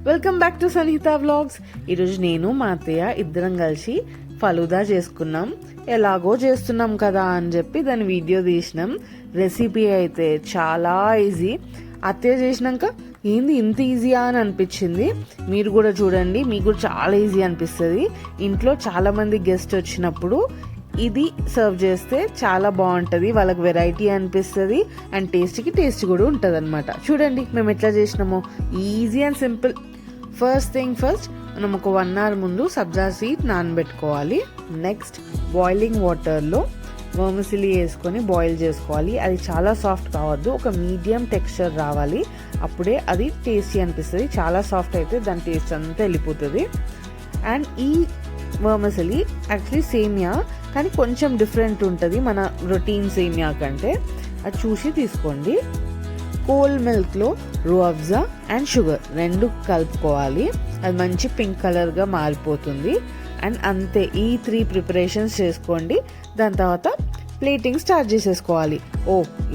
Welcome back to Sanhita vlogs. ఈరోజు నేను మా అత్తయ్య ఇద్దరం కలిసి ఫలూదా చేసుకున్నాం. ఎలాగో చేస్తున్నాం కదా అని చెప్పి దాని వీడియో తీసినాం. రెసిపీ అయితే చాలా ఈజీ. అత్తయ్య చేసినాక ఏంది ఇంత ఈజీయా అని అనిపించింది. మీరు కూడా చూడండి, మీకు కూడా చాలా ఈజీ అనిపిస్తుంది. ఇంట్లో చాలామంది గెస్ట్ వచ్చినప్పుడు ఇది సర్వ్ చేస్తే చాలా బాగుంటుంది. వాళ్ళకి వెరైటీ అనిపిస్తుంది అండ్ టేస్ట్ కూడా ఉంటుంది అనమాట. చూడండి మేము ఎట్లా చేసినామో, easy and simple. First thing first, మనం ఒక 1 hour ముందు సబ్జా సీడ్ నానబెట్టుకోవాలి. నెక్స్ట్ బాయిలింగ్ వాటర్లో వర్మిసిలి వేసుకొని బాయిల్ చేసుకోవాలి. అది చాలా సాఫ్ట్ కావద్దు, ఒక మీడియం టెక్స్చర్ రావాలి. అప్పుడే అది టేస్టీ అనిపిస్తుంది. చాలా సాఫ్ట్ అయితే దాని టేస్ట్ అంతా వెళ్ళిపోతుంది. అండ్ ఈ వర్మిసిలి యాక్చువల్లీ సేమియా, కానీ కొంచెం డిఫరెంట్ ఉంటుంది మన రొటీన్ సేమియా కంటే. అది చూసి తీసుకోండి. కోల్డ్ మిల్క్లో రూఅఫ్జా అండ్ షుగర్ 2 కలుపుకోవాలి. అది మంచి పింక్ కలర్గా మారిపోతుంది. అండ్ అంతే, ఈ 3 ప్రిపరేషన్స్ చేసుకోండి. దాని తర్వాత ప్లేటింగ్ స్టార్ట్ చేసేసుకోవాలి.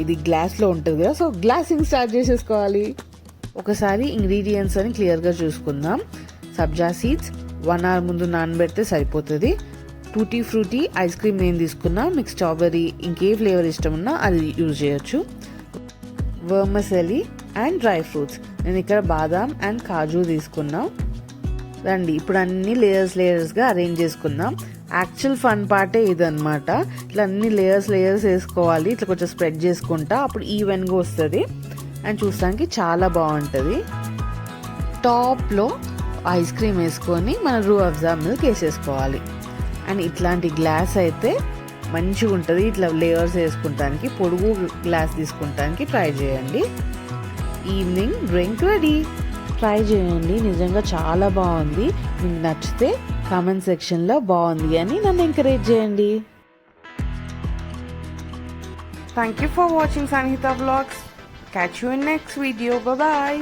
ఇది గ్లాస్లో ఉంటుంది కదా, సో గ్లాసింగ్ స్టార్ట్ చేసేసుకోవాలి. ఒకసారి ఇంగ్రీడియంట్స్ అని క్లియర్గా చూసుకుందాం. సబ్జా సీడ్స్ 1 hour ముందు నానబెడితే సరిపోతుంది. టూటీ ఫ్రూటీ ఐస్ క్రీమ్ నేను తీసుకున్నా. మీకు స్ట్రాబెర్రీ ఇంకే ఫ్లేవర్ ఇష్టం ఉన్నా అది యూజ్ చేయొచ్చు. వర్మిసిలి అండ్ డ్రై ఫ్రూట్స్, నేను ఇక్కడ బాదాం అండ్ కాజు తీసుకున్నా. రండి ఇప్పుడు అన్ని లేయర్స్గా అరేంజ్ చేసుకుందాం. యాక్చువల్ ఫన్ పార్టే ఇదన్నమాట. ఇట్లా అన్ని లేయర్స్ వేసుకోవాలి. ఇట్లా కొంచెం స్ప్రెడ్ చేసుకుంటా, అప్పుడు ఈవెన్గా వస్తుంది అండ్ చూస్తానికి చాలా బాగుంటుంది. టాప్లో ఐస్ క్రీమ్ వేసుకొని మన రూఅఫ్జా మిల్క్ వేసేసుకోవాలి. అండ్ ఇట్లాంటి గ్లాస్ అయితే మంచిగా ఉంటుంది. ఇట్లా లేయర్స్ వేసుకుంటానికి పొడుగు గ్లాస్ తీసుకుంటానికి ట్రై చేయండి. Evening drink ready. ట్రై చేయండి, నిజంగా చాలా బాగుంది. మీకు నచ్చితే కామెంట్ సెక్షన్లో బాగుంది అని నన్ను ఎంకరేజ్ చేయండి. Thank you for watching Sanhita vlogs. Catch you in next video. Bye bye.